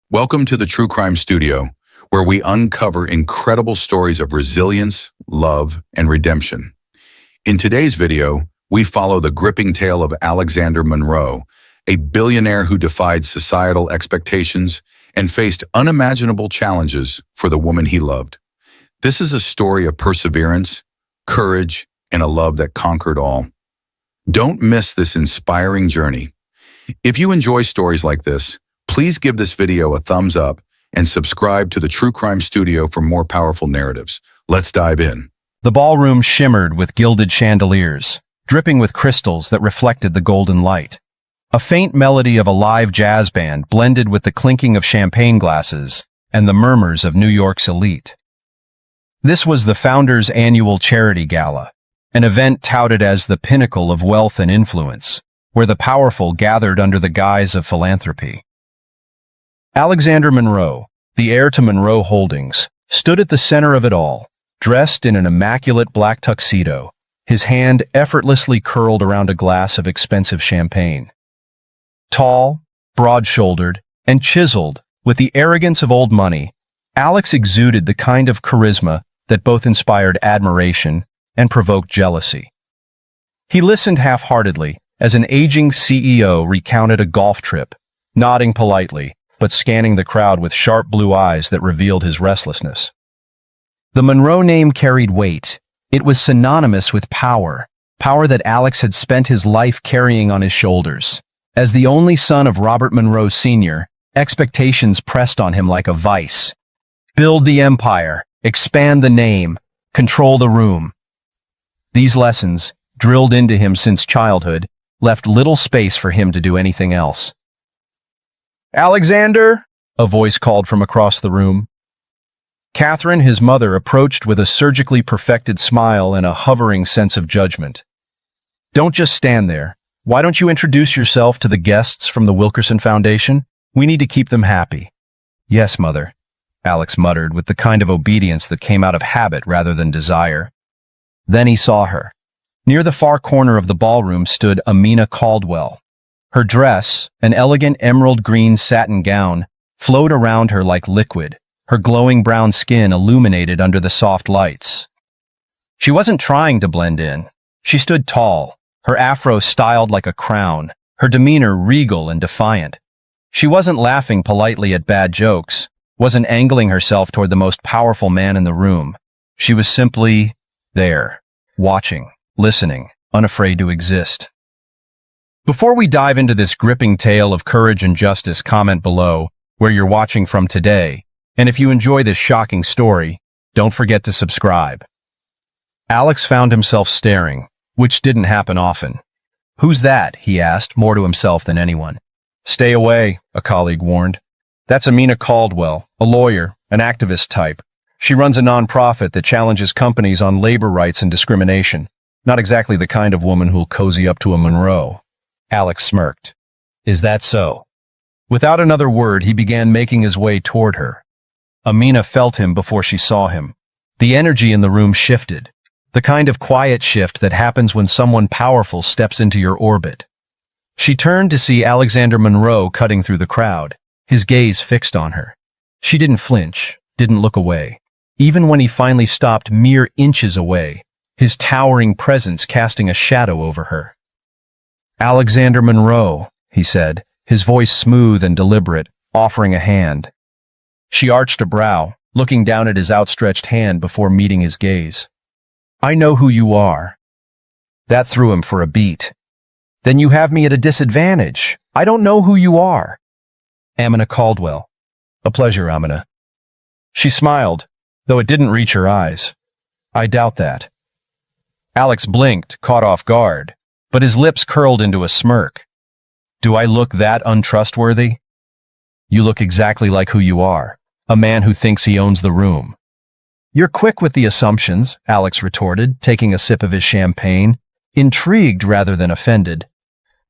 Welcome to the True Crime Studio, where we uncover incredible stories of resilience, love, and redemption. In today's video, we follow the gripping tale of Alexander Monroe, a billionaire who defied societal expectations and faced unimaginable challenges for the woman he loved. This is a story of perseverance, courage, and a love that conquered all. Don't miss this inspiring journey. If you enjoy stories like this, please give this video a thumbs up and subscribe to the True Crime Studio for more powerful narratives. Let's dive in. The ballroom shimmered with gilded chandeliers, dripping with crystals that reflected the golden light. A faint melody of a live jazz band blended with the clinking of champagne glasses and the murmurs of New York's elite. This was the Founders' Annual Charity Gala, an event touted as the pinnacle of wealth and influence, where the powerful gathered under the guise of philanthropy. Alexander Monroe, the heir to Monroe Holdings, stood at the center of it all, dressed in an immaculate black tuxedo, his hand effortlessly curled around a glass of expensive champagne. Tall, broad-shouldered, and chiseled with the arrogance of old money, Alex exuded the kind of charisma that both inspired admiration and provoked jealousy. He listened half-heartedly as an aging CEO recounted a golf trip, nodding politely, but scanning the crowd with sharp blue eyes that revealed his restlessness. The Monroe name carried weight. It was synonymous with power that Alex had spent his life carrying on his shoulders. As the only son of Robert Monroe Sr., expectations pressed on him like a vice. Build the empire, expand the name, control the room. These lessons, drilled into him since childhood, left little space for him to do anything else. "Alexander," a voice called from across the room. Catherine, his mother, approached with a surgically perfected smile and a hovering sense of judgment. "Don't just stand there. Why don't you introduce yourself to the guests from the Wilkerson Foundation? We need to keep them happy." "Yes, Mother," Alex muttered with the kind of obedience that came out of habit rather than desire. Then he saw her. Near the far corner of the ballroom stood Amina Caldwell. Her dress, an elegant emerald green satin gown, flowed around her like liquid, her glowing brown skin illuminated under the soft lights. She wasn't trying to blend in. She stood tall, her afro styled like a crown, her demeanor regal and defiant. She wasn't laughing politely at bad jokes, wasn't angling herself toward the most powerful man in the room. She was simply there, watching, listening, unafraid to exist. Before we dive into this gripping tale of courage and justice, comment below where you're watching from today, and if you enjoy this shocking story, don't forget to subscribe. Alex found himself staring, which didn't happen often. "Who's that?" he asked, more to himself than anyone. "Stay away," a colleague warned. "That's Amina Caldwell, a lawyer, an activist type. She runs a nonprofit that challenges companies on labor rights and discrimination. Not exactly the kind of woman who'll cozy up to a Monroe." Alex smirked. "Is that so?" Without another word, he began making his way toward her. Amina felt him before she saw him. The energy in the room shifted, the kind of quiet shift that happens when someone powerful steps into your orbit. She turned to see Alexander Monroe cutting through the crowd, his gaze fixed on her. She didn't flinch, didn't look away. Even when he finally stopped mere inches away, his towering presence casting a shadow over her. "Alexander Monroe," he said, his voice smooth and deliberate, offering a hand. She arched a brow, looking down at his outstretched hand before meeting his gaze. "I know who you are." That threw him for a beat. "Then you have me at a disadvantage. I don't know who you are." "Amina Caldwell." "A pleasure, Amina." She smiled, though it didn't reach her eyes. "I doubt that." Alex blinked, caught off guard, but his lips curled into a smirk. "Do I look that untrustworthy?" "You look exactly like who you are, a man who thinks he owns the room." "You're quick with the assumptions," Alex retorted, taking a sip of his champagne, intrigued rather than offended.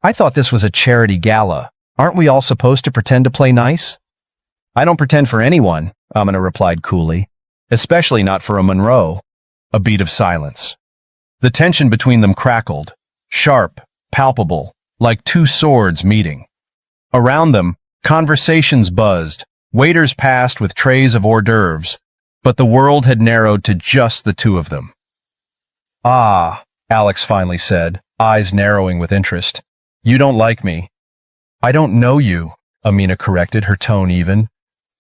"I thought this was a charity gala. Aren't we all supposed to pretend to play nice?" "I don't pretend for anyone," Amina replied coolly, "especially not for a Monroe." A beat of silence. The tension between them crackled, sharp, palpable, like two swords meeting. Around them, conversations buzzed, Waiters passed with trays of hors d'oeuvres, but the world had narrowed to just the two of them. "Ah," Alex finally said, eyes narrowing with interest. "You don't like me." "I don't know you," Amina corrected, her tone even.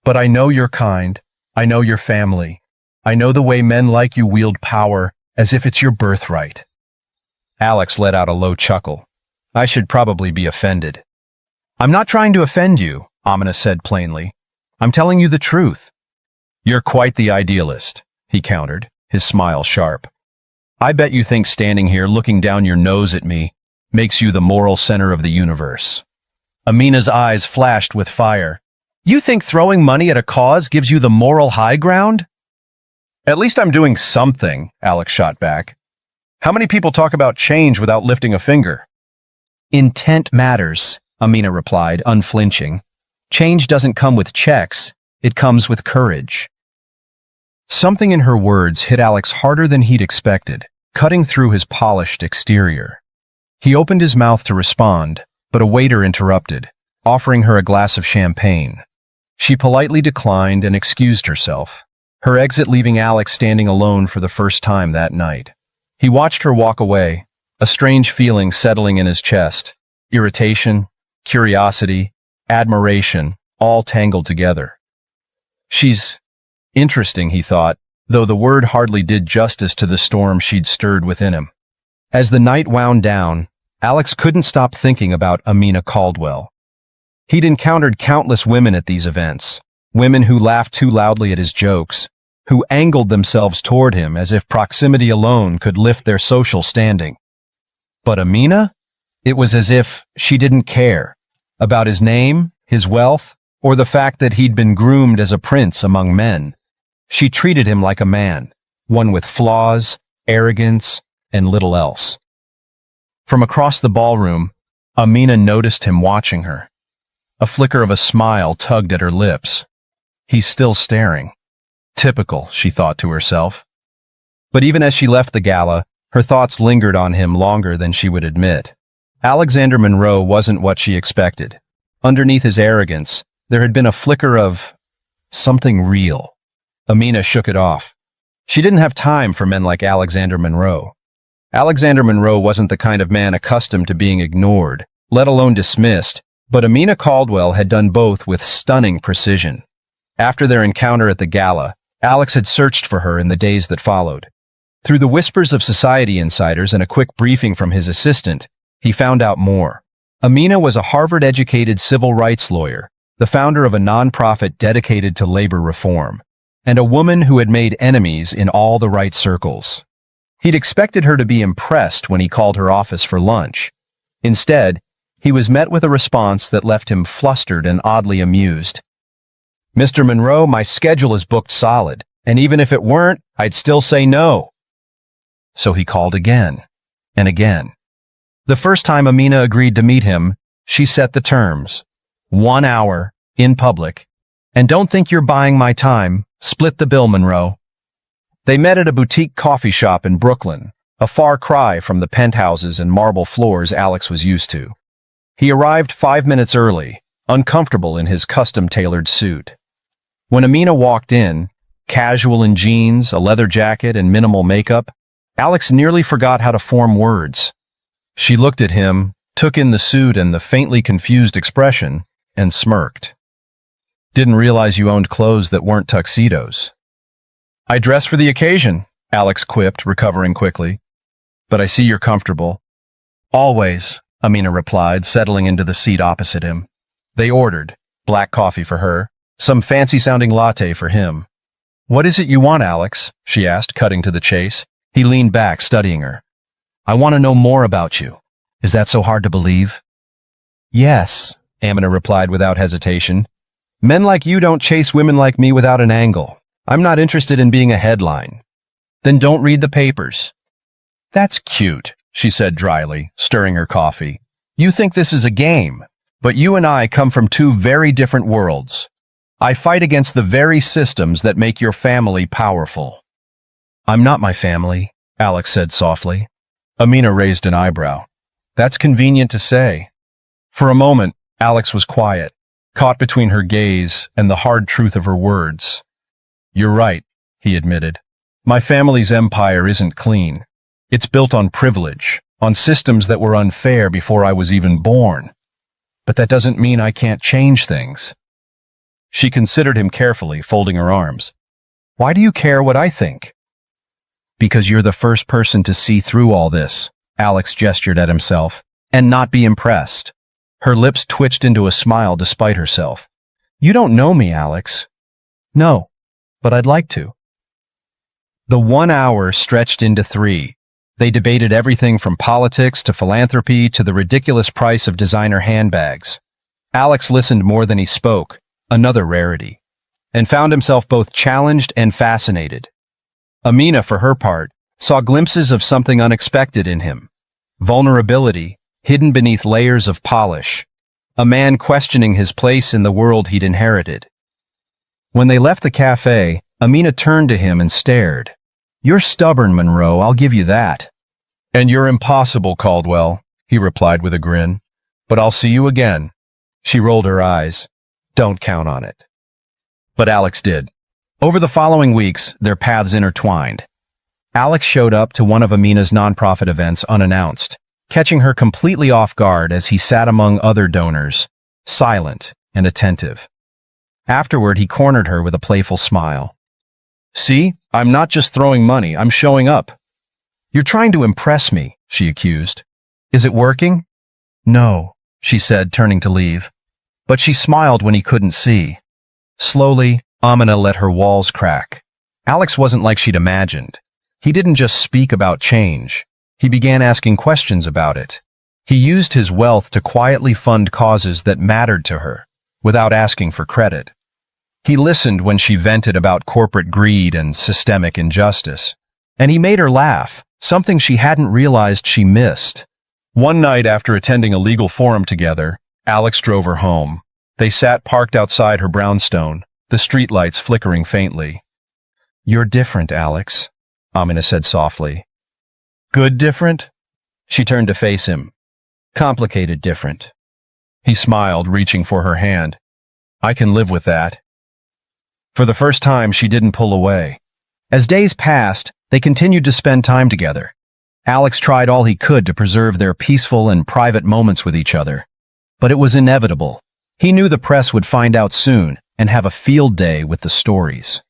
"But I know your kind. I know your family. I know the way men like you wield power, as if it's your birthright." Alex let out a low chuckle. "I should probably be offended." "I'm not trying to offend you," Amina said plainly. "I'm telling you the truth." "You're quite the idealist," he countered, his smile sharp. "I bet you think standing here looking down your nose at me makes you the moral center of the universe." Amina's eyes flashed with fire. "You think throwing money at a cause gives you the moral high ground?" "At least I'm doing something," Alex shot back. "How many people talk about change without lifting a finger?" "Intent matters," Amina replied, unflinching. "Change doesn't come with checks, it comes with courage." Something in her words hit Alex harder than he'd expected, cutting through his polished exterior. He opened his mouth to respond, but a waiter interrupted, offering her a glass of champagne. She politely declined and excused herself, her exit leaving Alex standing alone for the first time that night. He watched her walk away, a strange feeling settling in his chest, irritation, curiosity, admiration, all tangled together. "She's interesting," he thought, though the word hardly did justice to the storm she'd stirred within him. As the night wound down, Alex couldn't stop thinking about Amina Caldwell. He'd encountered countless women at these events, women who laughed too loudly at his jokes, who angled themselves toward him as if proximity alone could lift their social standing. But Amina? It was as if she didn't care about his name, his wealth, or the fact that he'd been groomed as a prince among men. She treated him like a man, one with flaws, arrogance, and little else. From across the ballroom, Amina noticed him watching her. A flicker of a smile tugged at her lips. He's still staring. Typical, she thought to herself. But even as she left the gala, her thoughts lingered on him longer than she would admit. Alexander Monroe wasn't what she expected. Underneath his arrogance, there had been a flicker of something real. Amina shook it off. She didn't have time for men like Alexander Monroe. Alexander Monroe wasn't the kind of man accustomed to being ignored, let alone dismissed, but Amina Caldwell had done both with stunning precision. After their encounter at the gala, Alex had searched for her in the days that followed. Through the whispers of society insiders and a quick briefing from his assistant, he found out more. Amina was a Harvard-educated civil rights lawyer, the founder of a nonprofit dedicated to labor reform, and a woman who had made enemies in all the right circles. He'd expected her to be impressed when he called her office for lunch. Instead, he was met with a response that left him flustered and oddly amused. "Mr. Monroe, my schedule is booked solid, and even if it weren't, I'd still say no." So he called again, and again. The first time Amina agreed to meet him, she set the terms. 1 hour, in public. "And don't think you're buying my time, split the bill, Monroe." They met at a boutique coffee shop in Brooklyn, a far cry from the penthouses and marble floors Alex was used to. He arrived 5 minutes early, uncomfortable in his custom-tailored suit. When Amina walked in, casual in jeans, a leather jacket, and minimal makeup, Alex nearly forgot how to form words. She looked at him, took in the suit and the faintly confused expression, and smirked. "Didn't realize you owned clothes that weren't tuxedos." "I dress for the occasion," Alex quipped, recovering quickly. "But I see you're comfortable." "Always," Amina replied, settling into the seat opposite him. They ordered, black coffee for her, some fancy-sounding latte for him. "What is it you want, Alex?" she asked, cutting to the chase. He leaned back, studying her. "I want to know more about you. Is that so hard to believe?" "Yes," Amina replied without hesitation. "Men like you don't chase women like me without an angle. I'm not interested in being a headline." "Then don't read the papers." "That's cute," she said dryly, stirring her coffee. "You think this is a game, but you and I come from two very different worlds. I fight against the very systems that make your family powerful." "I'm not my family," Alex said softly. Amina raised an eyebrow. "That's convenient to say." For a moment, Alex was quiet, caught between her gaze and the hard truth of her words. "You're right," he admitted. "My family's empire isn't clean. It's built on privilege, on systems that were unfair before I was even born. But that doesn't mean I can't change things." She considered him carefully, folding her arms. "Why do you care what I think?" "Because you're the first person to see through all this," Alex gestured at himself, "and not be impressed." Her lips twitched into a smile despite herself. "You don't know me, Alex." "No, but I'd like to." The 1 hour stretched into 3. They debated everything from politics to philanthropy to the ridiculous price of designer handbags. Alex listened more than he spoke, another rarity, and found himself both challenged and fascinated. Amina, for her part, saw glimpses of something unexpected in him. Vulnerability, hidden beneath layers of polish. A man questioning his place in the world he'd inherited. When they left the cafe, Amina turned to him and stared. "You're stubborn, Monroe, I'll give you that." "And you're impossible, Caldwell," he replied with a grin. "But I'll see you again." She rolled her eyes. "Don't count on it." But Alex did. Over the following weeks, their paths intertwined. Alex showed up to one of Amina's nonprofit events unannounced, catching her completely off guard as he sat among other donors, silent and attentive. Afterward, he cornered her with a playful smile. "See, I'm not just throwing money, I'm showing up." "You're trying to impress me," she accused. "Is it working?" "No," she said, turning to leave. But she smiled when he couldn't see. Slowly, Amina let her walls crack. Alex wasn't like she'd imagined. He didn't just speak about change. He began asking questions about it. He used his wealth to quietly fund causes that mattered to her, without asking for credit. He listened when she vented about corporate greed and systemic injustice. And he made her laugh, something she hadn't realized she missed. One night after attending a legal forum together, Alex drove her home. They sat parked outside her brownstone, the streetlights flickering faintly. "You're different, Alex," Amina said softly. "Good different?" She turned to face him. "Complicated different." He smiled, reaching for her hand. "I can live with that." For the first time, she didn't pull away. As days passed, they continued to spend time together. Alex tried all he could to preserve their peaceful and private moments with each other. But it was inevitable. He knew the press would find out soon and have a field day with the stories.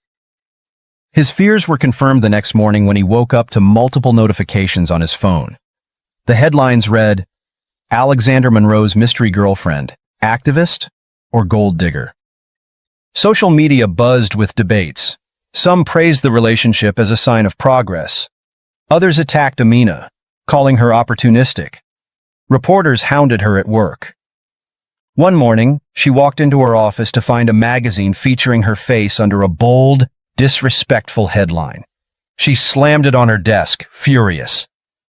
His fears were confirmed the next morning when he woke up to multiple notifications on his phone. The headlines read, "Alexander Monroe's mystery girlfriend, activist or gold digger?" Social media buzzed with debates. Some praised the relationship as a sign of progress. Others attacked Amina, calling her opportunistic. Reporters hounded her at work. One morning, she walked into her office to find a magazine featuring her face under a bold, disrespectful headline. She slammed it on her desk, furious.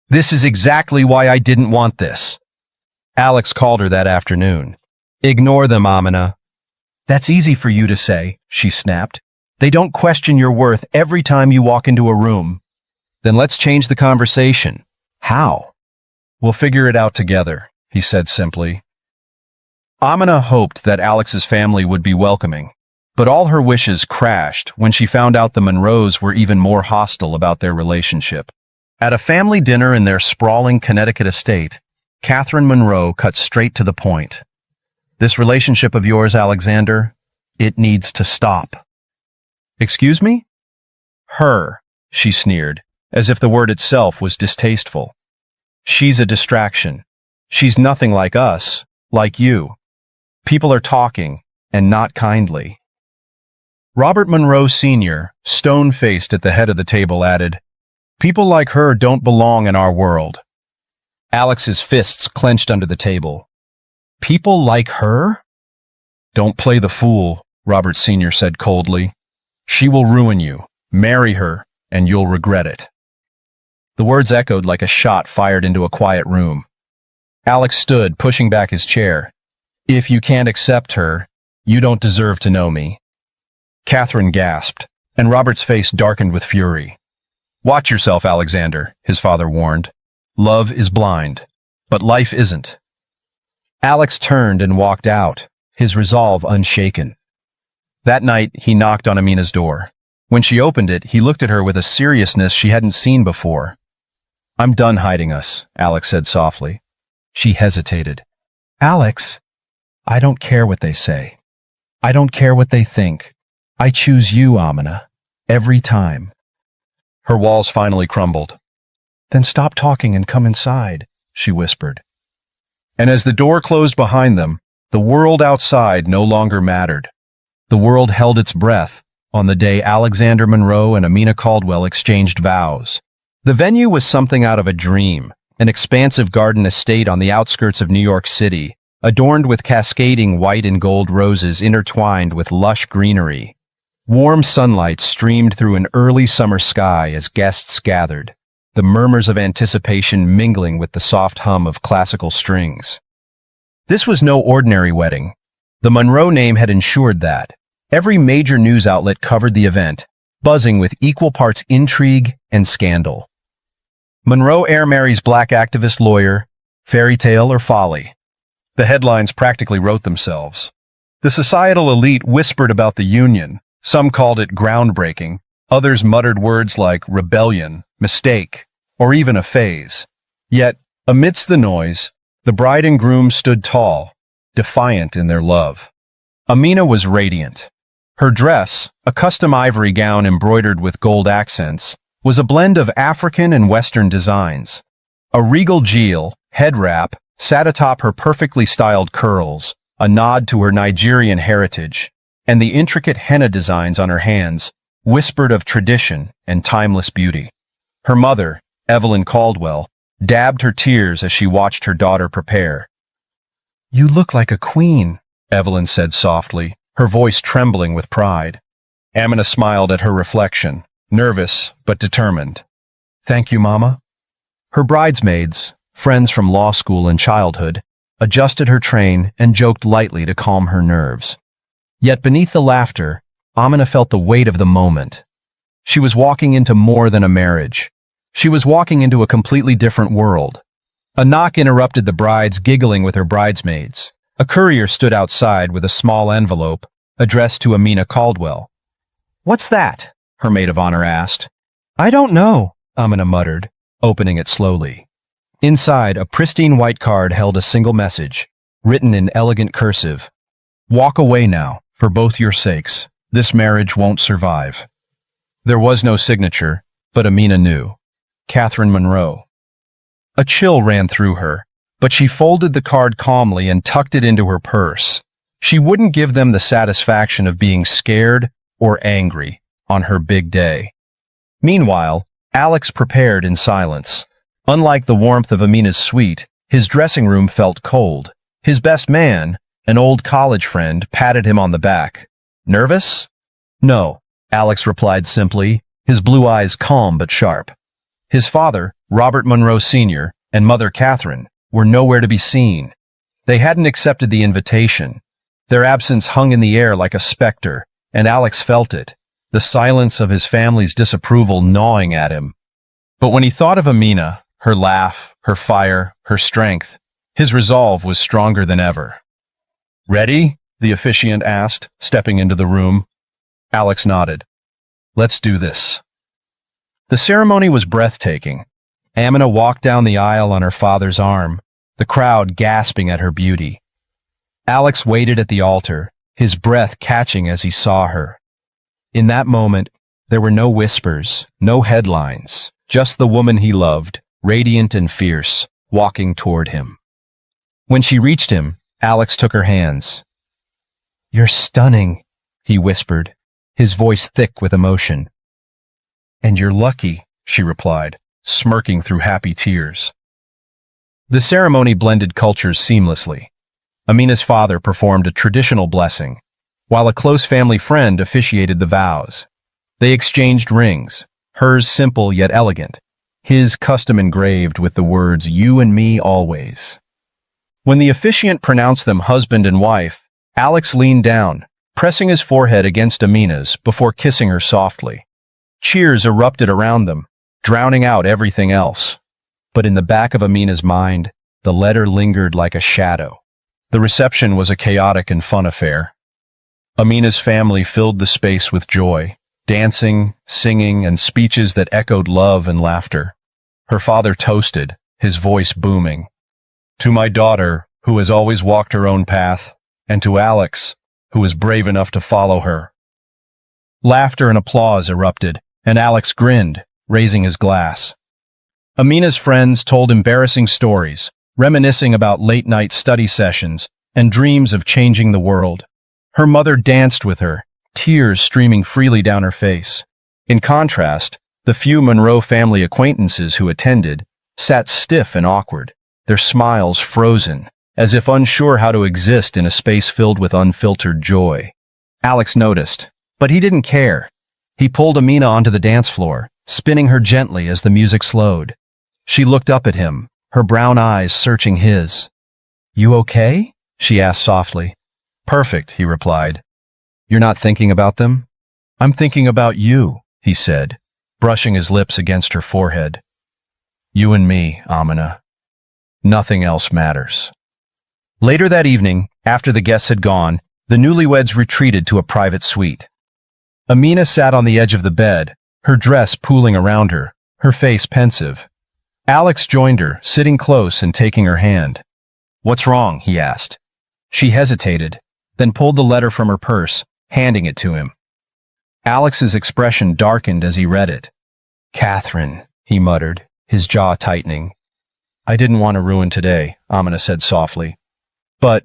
"This is exactly why I didn't want this." Alex called her that afternoon. "Ignore them, Amina." "That's easy for you to say," she snapped. "They don't question your worth every time you walk into a room." "Then let's change the conversation." "How?" "We'll figure it out together," he said simply. Amina hoped that Alex's family would be welcoming, but all her wishes crashed when she found out the Monroes were even more hostile about their relationship. At a family dinner in their sprawling Connecticut estate, Catherine Monroe cut straight to the point. "This relationship of yours, Alexander, it needs to stop." "Excuse me?" "Her," she sneered, as if the word itself was distasteful. "She's a distraction. She's nothing like us, like you. People are talking, and not kindly." Robert Monroe Sr., stone-faced at the head of the table, added, "People like her don't belong in our world." Alex's fists clenched under the table. "People like her?" "Don't play the fool," Robert Sr. said coldly. "She will ruin you. Marry her, and you'll regret it." The words echoed like a shot fired into a quiet room. Alex stood, pushing back his chair. "If you can't accept her, you don't deserve to know me." Catherine gasped, and Robert's face darkened with fury. "Watch yourself, Alexander," his father warned. "Love is blind, but life isn't." Alex turned and walked out, his resolve unshaken. That night, he knocked on Amina's door. When she opened it, he looked at her with a seriousness she hadn't seen before. "I'm done hiding us," Alex said softly. She hesitated. "Alex, I don't care what they say. I don't care what they think. I choose you, Amina. Every time." Her walls finally crumbled. "Then stop talking and come inside," she whispered. And as the door closed behind them, the world outside no longer mattered. The world held its breath on the day Alexander Monroe and Amina Caldwell exchanged vows. The venue was something out of a dream, an expansive garden estate on the outskirts of New York City, adorned with cascading white and gold roses intertwined with lush greenery. Warm sunlight streamed through an early summer sky as guests gathered, the murmurs of anticipation mingling with the soft hum of classical strings. This was no ordinary wedding. The Monroe name had ensured that. Every major news outlet covered the event, buzzing with equal parts intrigue and scandal. Monroe heir marries black activist lawyer, fairy tale or folly. The headlines practically wrote themselves. The societal elite whispered about the union. Some called it groundbreaking. Others muttered words like rebellion, mistake, or even a phase. Yet, amidst the noise, the bride and groom stood tall, defiant in their love. Amina was radiant. Her dress, a custom ivory gown embroidered with gold accents, was a blend of African and Western designs. A regal jewel, head wrap, sat atop her perfectly styled curls, a nod to her Nigerian heritage, and the intricate henna designs on her hands whispered of tradition and timeless beauty. Her mother, Evelyn Caldwell, dabbed her tears as she watched her daughter prepare. "You look like a queen," Evelyn said softly, her voice trembling with pride. Amina smiled at her reflection, nervous but determined. "Thank you, Mama." Her bridesmaids, friends from law school and childhood, adjusted her train and joked lightly to calm her nerves. Yet beneath the laughter, Amina felt the weight of the moment. She was walking into more than a marriage. She was walking into a completely different world. A knock interrupted the brides giggling with her bridesmaids. A courier stood outside with a small envelope addressed to Amina Caldwell. "What's that?" her maid of honor asked. "I don't know," Amina muttered, opening it slowly. Inside, a pristine white card held a single message, written in elegant cursive. "Walk away now, for both your sakes. This marriage won't survive." There was no signature, but Amina knew. Catherine Monroe. A chill ran through her, but she folded the card calmly and tucked it into her purse. She wouldn't give them the satisfaction of being scared or angry on her big day. Meanwhile, Alex prepared in silence. Unlike the warmth of Amina's suite, his dressing room felt cold. His best man, an old college friend, patted him on the back. "Nervous?" "No," Alex replied simply, his blue eyes calm but sharp. His father, Robert Monroe Sr., and mother Catherine, were nowhere to be seen. They hadn't accepted the invitation. Their absence hung in the air like a specter, and Alex felt it, the silence of his family's disapproval gnawing at him. But when he thought of Amina, her laugh, her fire, her strength, his resolve was stronger than ever. "Ready?" the officiant asked, stepping into the room. Alex nodded. "Let's do this." The ceremony was breathtaking. Amina walked down the aisle on her father's arm, the crowd gasping at her beauty. Alex waited at the altar, his breath catching as he saw her. In that moment, there were no whispers, no headlines, just the woman he loved, radiant and fierce, walking toward him. When she reached him, Alex took her hands. "You're stunning," he whispered, his voice thick with emotion. "And you're lucky," she replied, smirking through happy tears. The ceremony blended cultures seamlessly. Amina's father performed a traditional blessing, while a close family friend officiated the vows. They exchanged rings, hers simple yet elegant, his custom engraved with the words, "You and me always." When the officiant pronounced them husband and wife, Alex leaned down, pressing his forehead against Amina's before kissing her softly. Cheers erupted around them, drowning out everything else. But in the back of Amina's mind, the letter lingered like a shadow. The reception was a chaotic and fun affair. Amina's family filled the space with joy, dancing, singing, and speeches that echoed love and laughter. Her father toasted, his voice booming. To my daughter, who has always walked her own path, and to Alex, who is brave enough to follow her. Laughter and applause erupted, and Alex grinned, raising his glass. Amina's friends told embarrassing stories, reminiscing about late-night study sessions and dreams of changing the world. Her mother danced with her, tears streaming freely down her face. In contrast, the few Monroe family acquaintances who attended sat stiff and awkward, their smiles frozen, as if unsure how to exist in a space filled with unfiltered joy. Alex noticed, but he didn't care. He pulled Amina onto the dance floor, spinning her gently as the music slowed. She looked up at him, her brown eyes searching his. "You okay?" she asked softly. "Perfect," he replied. "You're not thinking about them?" "I'm thinking about you," he said, brushing his lips against her forehead. "You and me, Amina. Nothing else matters." Later that evening, after the guests had gone, the newlyweds retreated to a private suite. Amina sat on the edge of the bed, her dress pooling around her, her face pensive. Alex joined her, sitting close and taking her hand. "What's wrong?" he asked. She hesitated, then pulled the letter from her purse, handing it to him. Alex's expression darkened as he read it. "Catherine," he muttered, his jaw tightening. "I didn't want to ruin today," Amina said softly. "But—"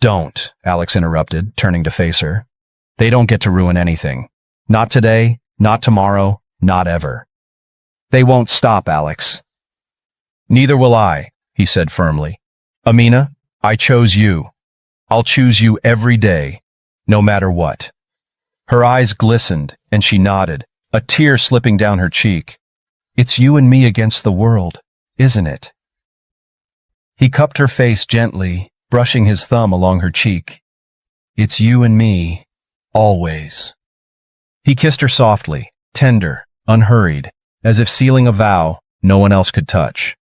"Don't," Alex interrupted, turning to face her. "They don't get to ruin anything. Not today, not tomorrow, not ever." "They won't stop, Alex." "Neither will I," he said firmly. "Amina, I chose you. I'll choose you every day, no matter what." Her eyes glistened, and she nodded, a tear slipping down her cheek. "It's you and me against the world, isn't it?" He cupped her face gently, brushing his thumb along her cheek. "It's you and me, always." He kissed her softly, tender, unhurried, as if sealing a vow no one else could touch.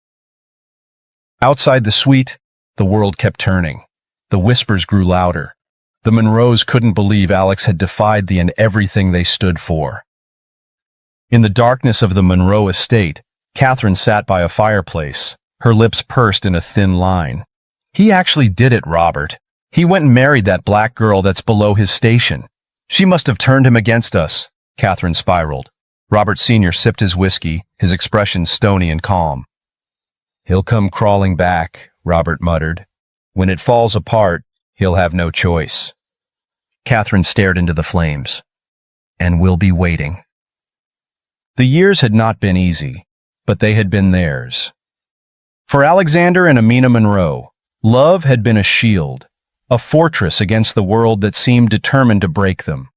Outside the suite, the world kept turning. The whispers grew louder. The Monroes couldn't believe Alex had defied the and everything they stood for. In the darkness of the Monroe estate, Catherine sat by a fireplace, her lips pursed in a thin line. "He actually did it, Robert. He went and married that black girl that's below his station. She must have turned him against us," Catherine spiraled. Robert Sr. sipped his whiskey, his expression stony and calm. "He'll come crawling back," Robert muttered. "When it falls apart, he'll have no choice." Catherine stared into the flames. "And we'll be waiting." The years had not been easy, but they had been theirs. For Alexander and Amina Monroe, love had been a shield, a fortress against the world that seemed determined to break them.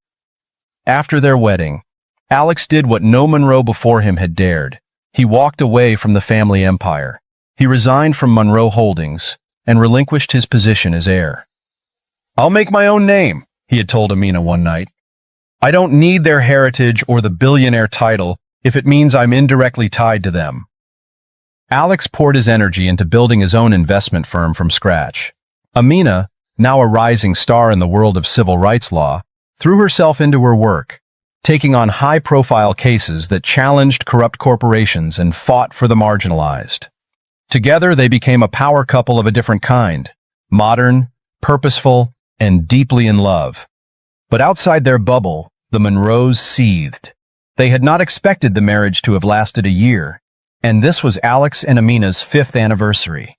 After their wedding, Alex did what no Monroe before him had dared. He walked away from the family empire. He resigned from Monroe Holdings and relinquished his position as heir. "I'll make my own name," he had told Amina one night. "I don't need their heritage or the billionaire title if it means I'm indirectly tied to them." Alex poured his energy into building his own investment firm from scratch. Amina, now a rising star in the world of civil rights law, threw herself into her work, taking on high-profile cases that challenged corrupt corporations and fought for the marginalized. Together, they became a power couple of a different kind, modern, purposeful, and deeply in love. But outside their bubble, the Monroes seethed. They had not expected the marriage to have lasted a year, and this was Alex and Amina's 5th anniversary.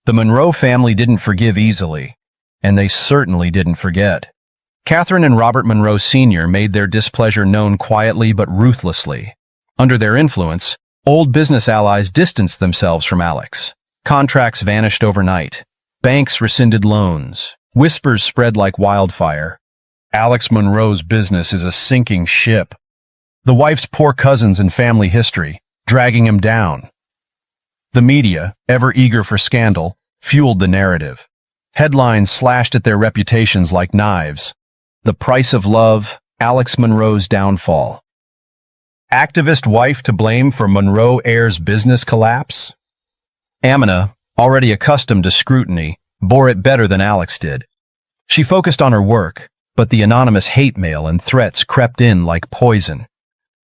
The Monroe family didn't forgive easily, and they certainly didn't forget. Catherine and Robert Monroe Sr. made their displeasure known quietly but ruthlessly. Under their influence, old business allies distanced themselves from Alex. Contracts vanished overnight. Banks rescinded loans. Whispers spread like wildfire. Alex Monroe's business is a sinking ship. The wife's poor cousins and family history, dragging him down. The media, ever eager for scandal, fueled the narrative. Headlines slashed at their reputations like knives. The price of love, Alex Monroe's downfall. Activist wife to blame for Monroe heir's business collapse? Amina, already accustomed to scrutiny, bore it better than Alex did. She focused on her work, but the anonymous hate mail and threats crept in like poison.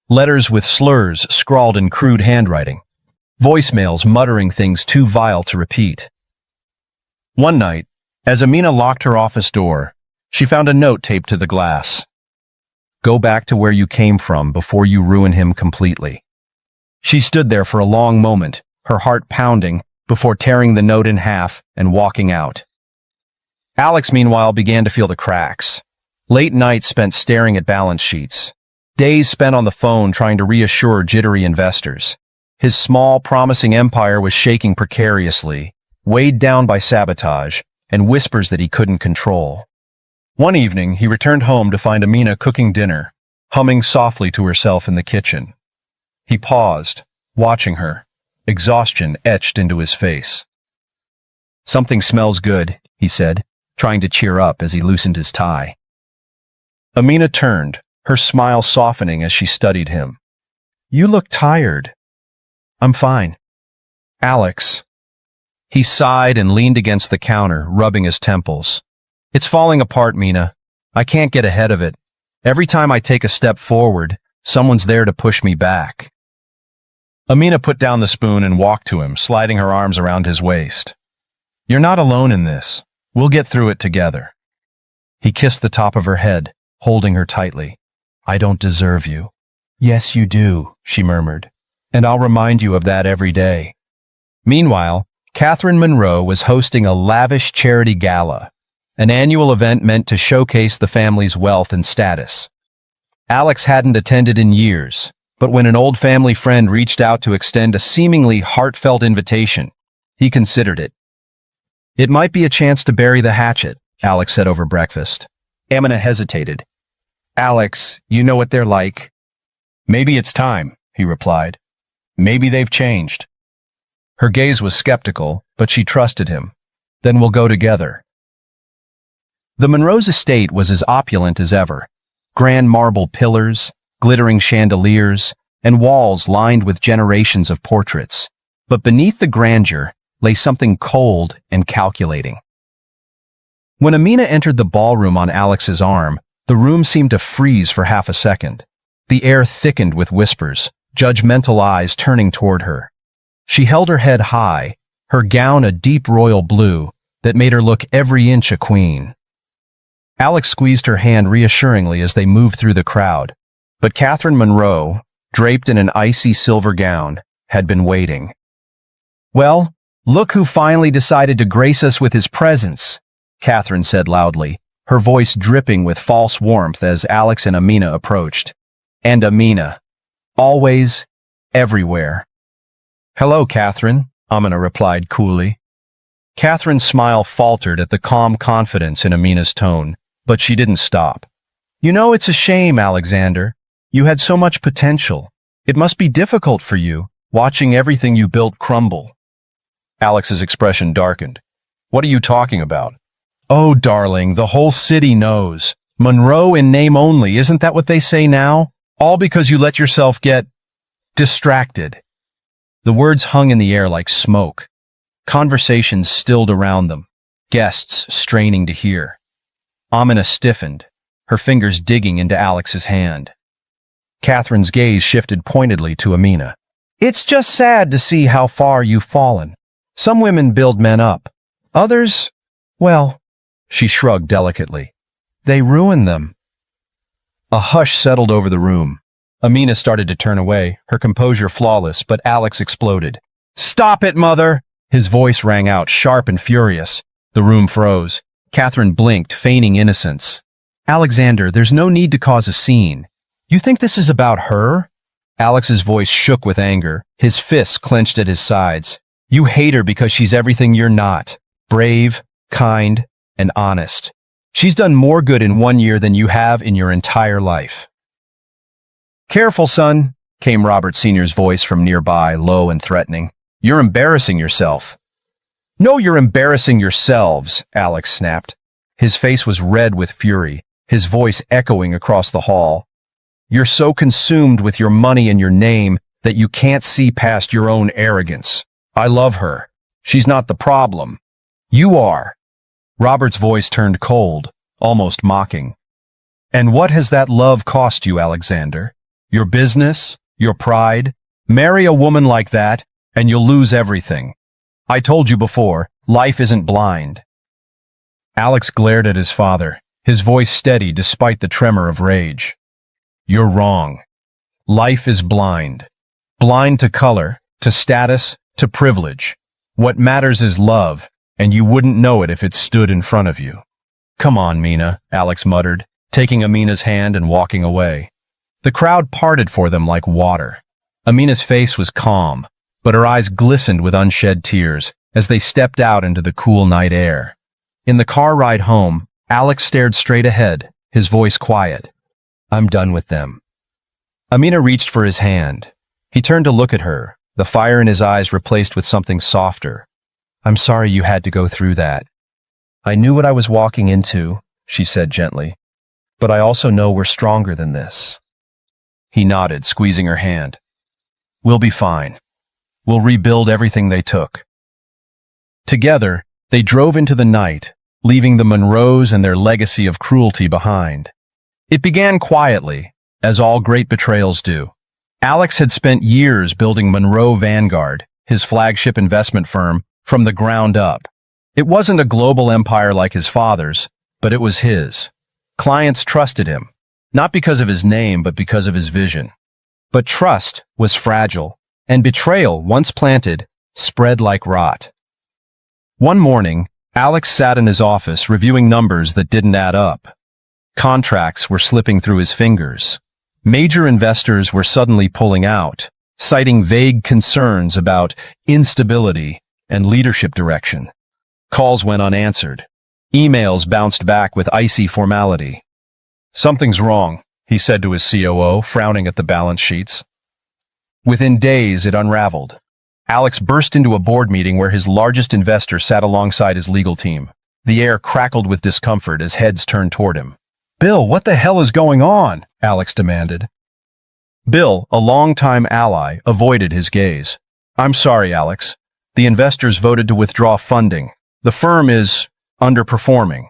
Letters with slurs scrawled in crude handwriting. Voicemails muttering things too vile to repeat. One night, as Amina locked her office door, she found a note taped to the glass. "Go back to where you came from before you ruin him completely." She stood there for a long moment, her heart pounding, before tearing the note in half and walking out. Alex, meanwhile, began to feel the cracks. Late nights spent staring at balance sheets. Days spent on the phone trying to reassure jittery investors. His small, promising empire was shaking precariously, weighed down by sabotage and whispers that he couldn't control. One evening, he returned home to find Amina cooking dinner, humming softly to herself in the kitchen. He paused, watching her, exhaustion etched into his face. "Something smells good," he said, trying to cheer up as he loosened his tie. Amina turned, her smile softening as she studied him. "You look tired." "I'm fine." "Alex." He sighed and leaned against the counter, rubbing his temples. "It's falling apart, Mina. I can't get ahead of it. Every time I take a step forward, someone's there to push me back." Amina put down the spoon and walked to him, sliding her arms around his waist. "You're not alone in this. We'll get through it together." He kissed the top of her head, holding her tightly. "I don't deserve you." "Yes, you do," she murmured. "And I'll remind you of that every day." Meanwhile, Catherine Monroe was hosting a lavish charity gala, an annual event meant to showcase the family's wealth and status. Alex hadn't attended in years, but when an old family friend reached out to extend a seemingly heartfelt invitation, he considered it. "It might be a chance to bury the hatchet," Alex said over breakfast. Amina hesitated. "Alex, you know what they're like." "Maybe it's time," he replied. "Maybe they've changed." Her gaze was skeptical, but she trusted him. "Then we'll go together." The Monroe's estate was as opulent as ever. Grand marble pillars, glittering chandeliers, and walls lined with generations of portraits. But beneath the grandeur lay something cold and calculating. When Amina entered the ballroom on Alex's arm, the room seemed to freeze for half a second. The air thickened with whispers, judgmental eyes turning toward her. She held her head high, her gown a deep royal blue that made her look every inch a queen. Alex squeezed her hand reassuringly as they moved through the crowd, but Catherine Monroe, draped in an icy silver gown, had been waiting. "Well, look who finally decided to grace us with his presence," Catherine said loudly, her voice dripping with false warmth as Alex and Amina approached. And Amina. Always, everywhere. "Hello, Catherine," Amina replied coolly. Catherine's smile faltered at the calm confidence in Amina's tone, but she didn't stop. "You know, it's a shame, Alexander. You had so much potential. It must be difficult for you, watching everything you built crumble." Alex's expression darkened. "What are you talking about?" "Oh, darling, the whole city knows. Monroe in name only, isn't that what they say now? All because you let yourself get distracted." The words hung in the air like smoke. Conversations stilled around them, guests straining to hear. Amina stiffened, her fingers digging into Alex's hand. Catherine's gaze shifted pointedly to Amina. "It's just sad to see how far you've fallen. Some women build men up. Others, well," she shrugged delicately, "they ruin them." A hush settled over the room. Amina started to turn away, her composure flawless, but Alex exploded. "Stop it, mother!" His voice rang out, sharp and furious. The room froze. Catherine blinked, feigning innocence. "Alexander, there's no need to cause a scene. You think this is about her?" Alex's voice shook with anger, his fists clenched at his sides. "You hate her because she's everything you're not. Brave, kind, and honest. She's done more good in 1 year than you have in your entire life." "Careful, son," came Robert Sr.'s voice from nearby, low and threatening. "You're embarrassing yourself." "No, you're embarrassing yourselves," Alex snapped. His face was red with fury, his voice echoing across the hall. "You're so consumed with your money and your name that you can't see past your own arrogance. I love her. She's not the problem. You are. Robert's voice turned cold, almost mocking. And what has that love cost you, Alexander? Your business? Your pride? Marry a woman like that, and you'll lose everything. I told you before, life isn't blind. Alex glared at his father, his voice steady despite the tremor of rage. You're wrong. Life is blind. Blind to color, to status, to privilege. What matters is love, and you wouldn't know it if it stood in front of you. Come on, Mina, Alex muttered, taking Amina's hand and walking away. The crowd parted for them like water. Amina's face was calm, but her eyes glistened with unshed tears as they stepped out into the cool night air. In the car ride home, Alex stared straight ahead, his voice quiet. I'm done with them. Amina reached for his hand. He turned to look at her, the fire in his eyes replaced with something softer. I'm sorry you had to go through that. I knew what I was walking into, she said gently, but I also know we're stronger than this. He nodded, squeezing her hand. We'll be fine. We'll rebuild everything they took. Together, they drove into the night, leaving the Monroes and their legacy of cruelty behind. It began quietly, as all great betrayals do. Alex had spent years building Monroe Vanguard, his flagship investment firm, from the ground up. It wasn't a global empire like his father's, but it was his. Clients trusted him, not because of his name, but because of his vision. But trust was fragile, and betrayal, once planted, spread like rot. One morning, Alex sat in his office reviewing numbers that didn't add up. Contracts were slipping through his fingers. Major investors were suddenly pulling out, citing vague concerns about instability and leadership direction. Calls went unanswered. Emails bounced back with icy formality. Something's wrong, he said to his COO, frowning at the balance sheets. Within days, it unraveled. Alex burst into a board meeting where his largest investor sat alongside his legal team. The air crackled with discomfort as heads turned toward him. Bill, what the hell is going on? Alex demanded. Bill, a longtime ally, avoided his gaze. I'm sorry, Alex. The investors voted to withdraw funding. The firm is underperforming.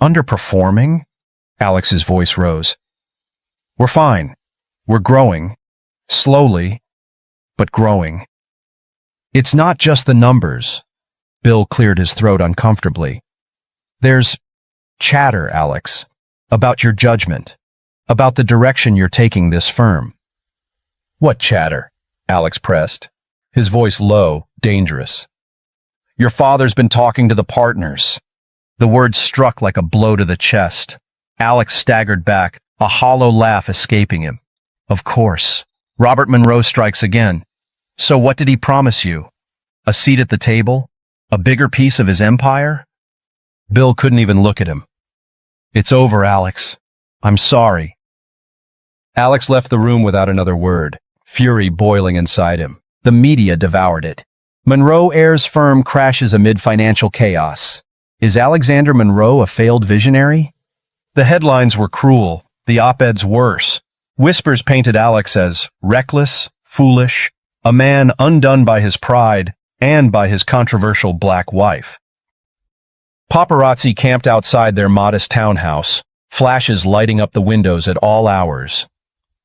Underperforming? Alex's voice rose. We're fine. We're growing. Slowly, but growing. It's not just the numbers. Bill cleared his throat uncomfortably. There's chatter, Alex, about your judgment, about the direction you're taking this firm. What chatter? Alex pressed, his voice low, dangerous. Your father's been talking to the partners. The word struck like a blow to the chest. Alex staggered back, a hollow laugh escaping him. Of course. Robert Monroe strikes again. So what did he promise you? A seat at the table? A bigger piece of his empire? Bill couldn't even look at him. It's over, Alex. I'm sorry. Alex left the room without another word, fury boiling inside him. The media devoured it. Monroe Heirs firm crashes amid financial chaos. Is Alexander Monroe a failed visionary? The headlines were cruel, the op-eds worse. Whispers painted Alex as reckless, foolish, a man undone by his pride and by his controversial black wife. Paparazzi camped outside their modest townhouse, flashes lighting up the windows at all hours.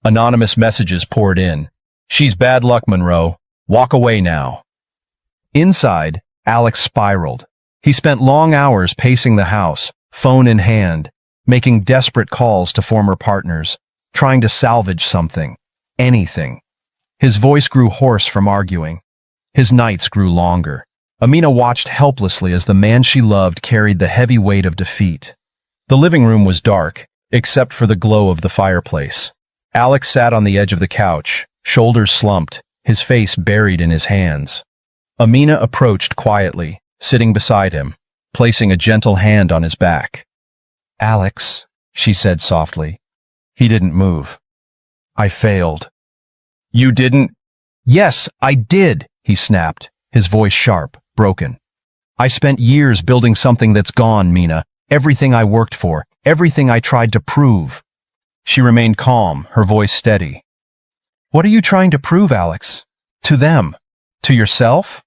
Anonymous messages poured in. She's bad luck, Monroe. Walk away now. Inside, Alex spiraled. He spent long hours pacing the house, phone in hand, making desperate calls to former partners, trying to salvage something, anything. His voice grew hoarse from arguing. His nights grew longer. Amina watched helplessly as the man she loved carried the heavy weight of defeat. The living room was dark, except for the glow of the fireplace. Alex sat on the edge of the couch, shoulders slumped, his face buried in his hands. Amina approached quietly, sitting beside him, placing a gentle hand on his back. Alex, she said softly. He didn't move. I failed. You didn't? Yes, I did, he snapped, his voice sharp, broken. I spent years building something that's gone, Mina. Everything I worked for, everything I tried to prove. She remained calm, her voice steady. What are you trying to prove, Alex? To them? To yourself?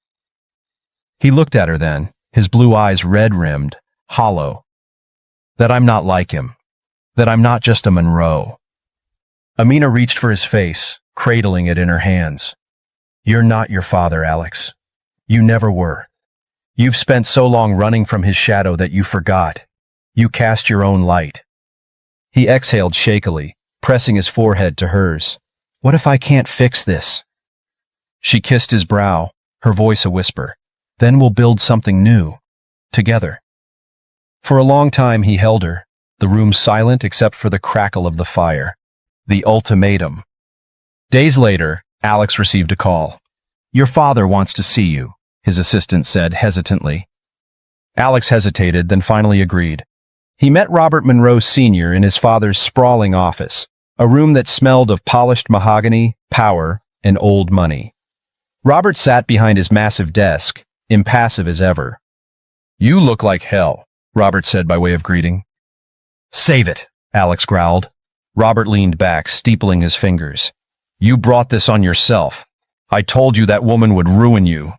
He looked at her then, his blue eyes red-rimmed, hollow. That I'm not like him. That I'm not just a Monroe. Amina reached for his face, cradling it in her hands. You're not your father, Alex. You never were. You've spent so long running from his shadow that you forgot. You cast your own light. He exhaled shakily, pressing his forehead to hers. What if I can't fix this? She kissed his brow, her voice a whisper. Then we'll build something new. Together. For a long time he held her, the room silent except for the crackle of the fire. The ultimatum. Days later, Alex received a call. Your father wants to see you, his assistant said hesitantly. Alex hesitated, then finally agreed. He met Robert Monroe Sr. in his father's sprawling office, a room that smelled of polished mahogany, power, and old money. Robert sat behind his massive desk, impassive as ever. You look like hell, Robert said by way of greeting. Save it, Alex growled. Robert leaned back, steepling his fingers. You brought this on yourself. I told you that woman would ruin you.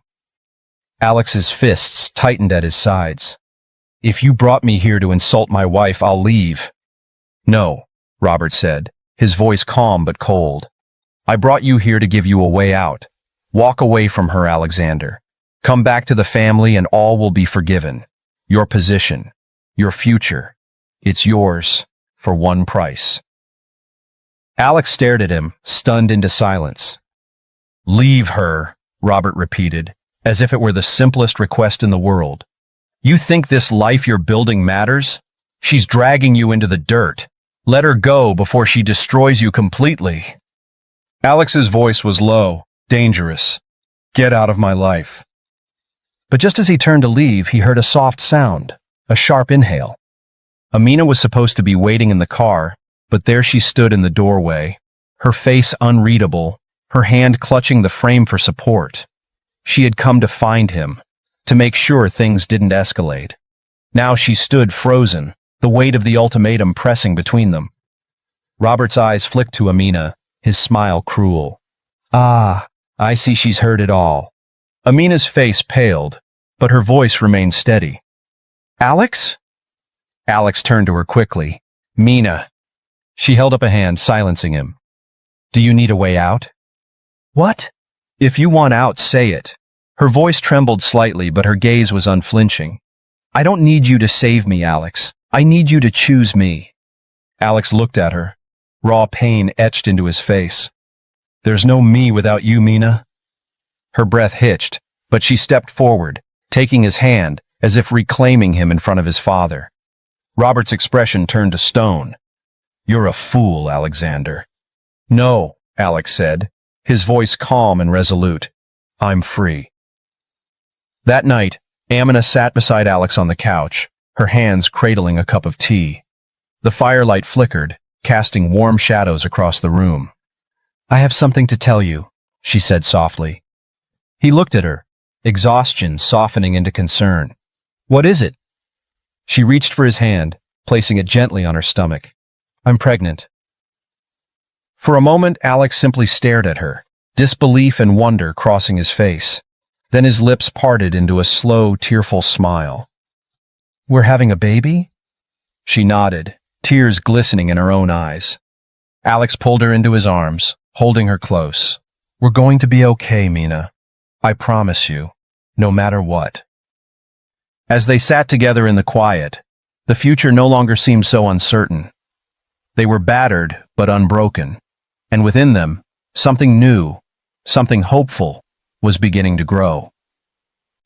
Alex's fists tightened at his sides. If you brought me here to insult my wife, I'll leave. No, Robert said, his voice calm but cold. I brought you here to give you a way out. Walk away from her, Alexander. Come back to the family and all will be forgiven. Your position, your future, it's yours for one price. Alex stared at him, stunned into silence. Leave her, Robert repeated, as if it were the simplest request in the world. You think this life you're building matters? She's dragging you into the dirt. Let her go before she destroys you completely. Alex's voice was low, dangerous. Get out of my life. But just as he turned to leave, he heard a soft sound, a sharp inhale. Amina was supposed to be waiting in the car, but there she stood in the doorway, her face unreadable, her hand clutching the frame for support. She had come to find him, to make sure things didn't escalate. Now she stood frozen, the weight of the ultimatum pressing between them. Robert's eyes flicked to Amina, his smile cruel. Ah, I see she's heard it all. Amina's face paled, but her voice remained steady. Alex? Alex turned to her quickly. Mina. She held up a hand, silencing him. Do you need a way out? What? If you want out, say it. Her voice trembled slightly, but her gaze was unflinching. I don't need you to save me, Alex. I need you to choose me. Alex looked at her, raw pain etched into his face. There's no me without you, Mina. Her breath hitched, but she stepped forward, taking his hand, as if reclaiming him in front of his father. Robert's expression turned to stone. You're a fool, Alexander. No, Alex said, his voice calm and resolute. I'm free. That night, Amina sat beside Alex on the couch, her hands cradling a cup of tea. The firelight flickered, casting warm shadows across the room. I have something to tell you, she said softly. He looked at her, exhaustion softening into concern. What is it? She reached for his hand, placing it gently on her stomach. I'm pregnant. For a moment, Alex simply stared at her, disbelief and wonder crossing his face. Then his lips parted into a slow, tearful smile. We're having a baby? She nodded, tears glistening in her own eyes. Alex pulled her into his arms, holding her close. We're going to be okay, Mina. I promise you, no matter what. As they sat together in the quiet, the future no longer seemed so uncertain. They were battered but unbroken, and within them, something new, something hopeful, was beginning to grow.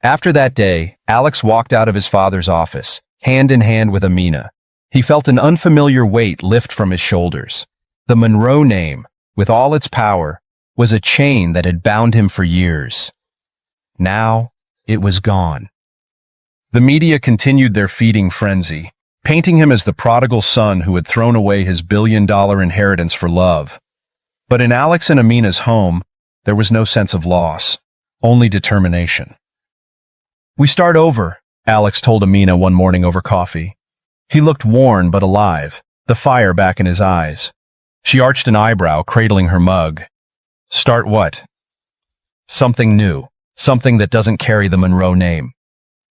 After that day, Alex walked out of his father's office, hand in hand with Amina. He felt an unfamiliar weight lift from his shoulders. The Monroe name, with all its power, was a chain that had bound him for years. Now, it was gone. The media continued their feeding frenzy, painting him as the prodigal son who had thrown away his billion-dollar inheritance for love. But in Alex and Amina's home, there was no sense of loss, only determination. We start over, Alex told Amina one morning over coffee. He looked worn but alive, the fire back in his eyes. She arched an eyebrow, cradling her mug. Start what? Something new, something that doesn't carry the Monroe name.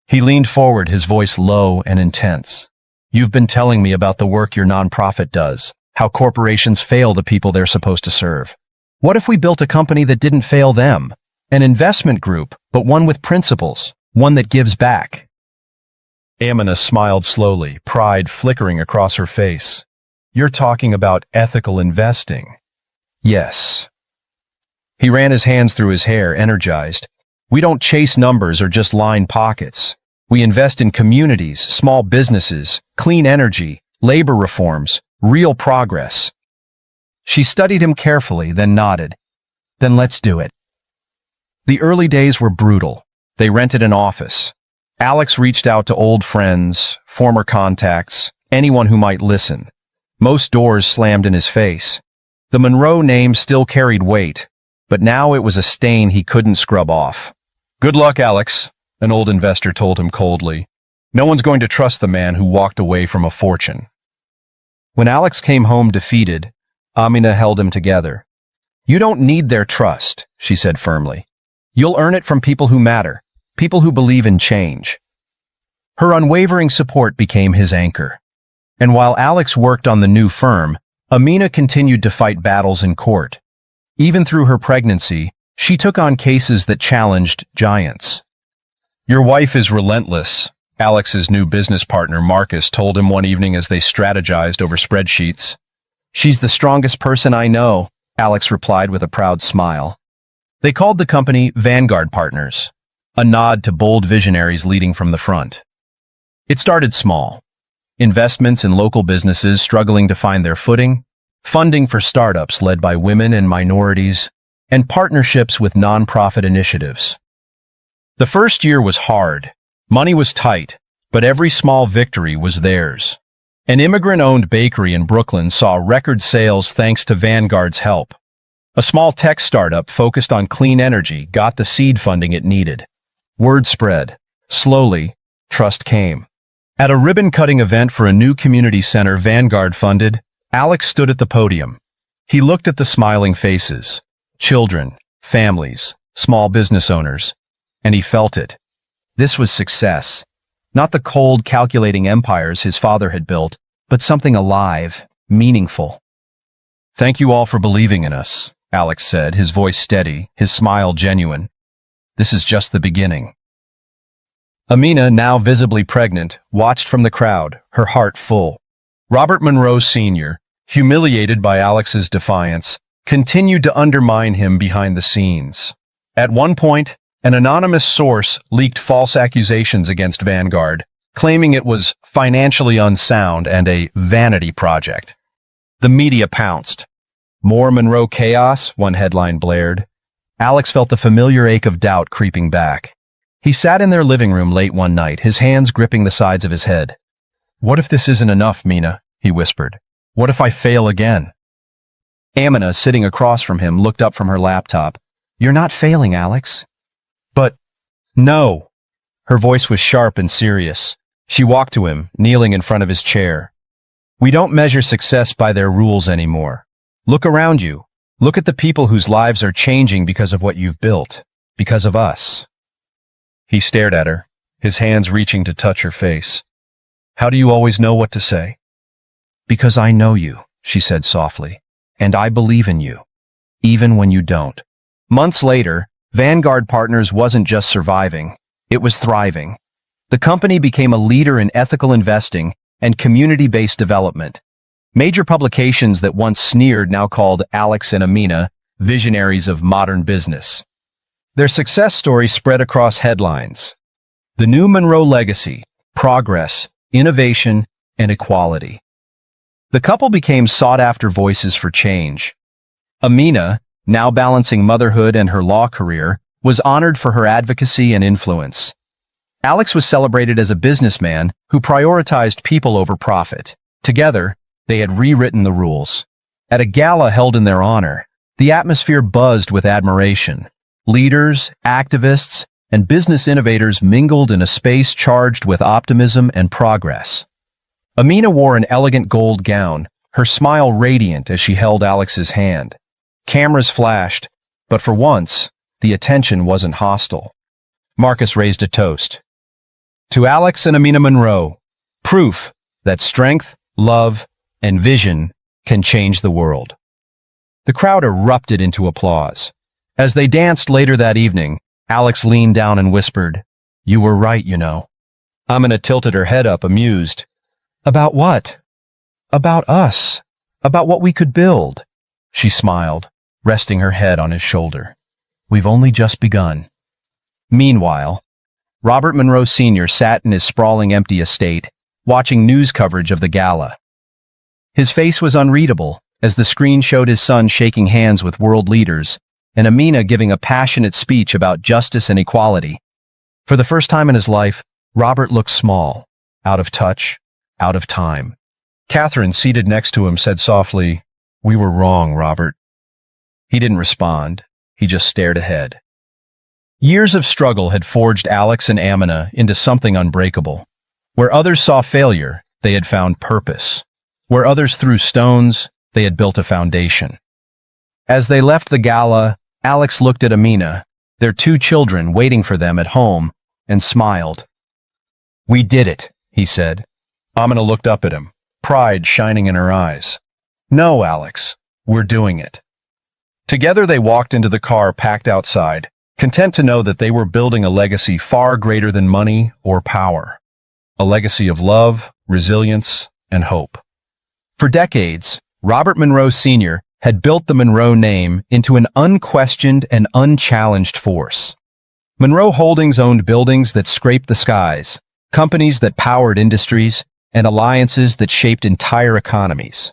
He leaned forward, his voice low and intense. You've been telling me about the work your nonprofit does, how corporations fail the people they're supposed to serve. What if we built a company that didn't fail them? An investment group, but one with principles, one that gives back. Amina smiled slowly, pride flickering across her face. You're talking about ethical investing. Yes. He ran his hands through his hair, energized. We don't chase numbers or just line pockets. We invest in communities, small businesses, clean energy, labor reforms, real progress. She studied him carefully, then nodded. Then let's do it. The early days were brutal. They rented an office. Alex reached out to old friends, former contacts, anyone who might listen. Most doors slammed in his face. The Monroe name still carried weight, but now it was a stain he couldn't scrub off. Good luck, Alex, an old investor told him coldly. No one's going to trust the man who walked away from a fortune. When Alex came home defeated, Amina held him together. You don't need their trust, she said firmly. You'll earn it from people who matter, people who believe in change. Her unwavering support became his anchor. And while Alex worked on the new firm, Amina continued to fight battles in court. Even through her pregnancy, she took on cases that challenged giants. Your wife is relentless, Alex's new business partner Marcus told him one evening as they strategized over spreadsheets. She's the strongest person I know, Alex replied with a proud smile. They called the company Vanguard Partners, a nod to bold visionaries leading from the front. It started small. Investments in local businesses struggling to find their footing, funding for startups led by women and minorities, and partnerships with nonprofit initiatives. The first year was hard. Money was tight, but every small victory was theirs. An immigrant-owned bakery in Brooklyn saw record sales thanks to Vanguard's help. A small tech startup focused on clean energy got the seed funding it needed. Word spread. Slowly, trust came. At a ribbon-cutting event for a new community center Vanguard funded, Alex stood at the podium. He looked at the smiling faces. Children, families, small business owners, and he felt it. This was success. Not the cold, calculating empires his father had built, but something alive, meaningful. Thank you all for believing in us, Alex said, his voice steady, his smile genuine. This is just the beginning. Amina, now visibly pregnant, watched from the crowd, her heart full. Robert Monroe Sr., humiliated by Alex's defiance, continued to undermine him behind the scenes. At one point, an anonymous source leaked false accusations against Vanguard, claiming it was financially unsound and a vanity project. The media pounced. More Monroe chaos, one headline blared. Alex felt the familiar ache of doubt creeping back. He sat in their living room late one night, his hands gripping the sides of his head. What if this isn't enough, Mina? He whispered. What if I fail again? Amina, sitting across from him, looked up from her laptop. You're not failing, Alex. But, no. Her voice was sharp and serious. She walked to him, kneeling in front of his chair. We don't measure success by their rules anymore. Look around you. Look at the people whose lives are changing because of what you've built. Because of us. He stared at her, his hands reaching to touch her face. How do you always know what to say? Because I know you, she said softly. And I believe in you, even when you don't. Months later, Vanguard Partners wasn't just surviving, it was thriving. The company became a leader in ethical investing and community-based development. Major publications that once sneered now called Alex and Amina visionaries of modern business. Their success story spread across headlines. The new Monroe legacy, progress, innovation, and equality. The couple became sought-after voices for change. Amina, now balancing motherhood and her law career, was honored for her advocacy and influence. Alex was celebrated as a businessman who prioritized people over profit. Together, they had rewritten the rules. At a gala held in their honor, the atmosphere buzzed with admiration. Leaders, activists, and business innovators mingled in a space charged with optimism and progress. Amina wore an elegant gold gown, her smile radiant as she held Alex's hand. Cameras flashed, but for once, the attention wasn't hostile. Marcus raised a toast. To Alex and Amina Monroe, proof that strength, love, and vision can change the world. The crowd erupted into applause. As they danced later that evening, Alex leaned down and whispered, "You were right, you know." Amina tilted her head up, amused. "About what?" "About us. About what we could build." She smiled, resting her head on his shoulder. "We've only just begun." Meanwhile, Robert Monroe Sr. sat in his sprawling empty estate, watching news coverage of the gala. His face was unreadable, as the screen showed his son shaking hands with world leaders, and Amina giving a passionate speech about justice and equality. For the first time in his life, Robert looked small, out of touch, out of time. Catherine, seated next to him, said softly, "We were wrong, Robert." He didn't respond. He just stared ahead. Years of struggle had forged Alex and Amina into something unbreakable. Where others saw failure, they had found purpose. Where others threw stones, they had built a foundation. As they left the gala, Alex looked at Amina, their 2 children waiting for them at home, and smiled. "We did it," he said. Amina looked up at him, pride shining in her eyes. "No, Alex, we're doing it." Together they walked into the car packed outside, content to know that they were building a legacy far greater than money or power. A legacy of love, resilience, and hope. For decades, Robert Monroe Sr. had built the Monroe name into an unquestioned and unchallenged force. Monroe Holdings owned buildings that scraped the skies, companies that powered industries, and alliances that shaped entire economies.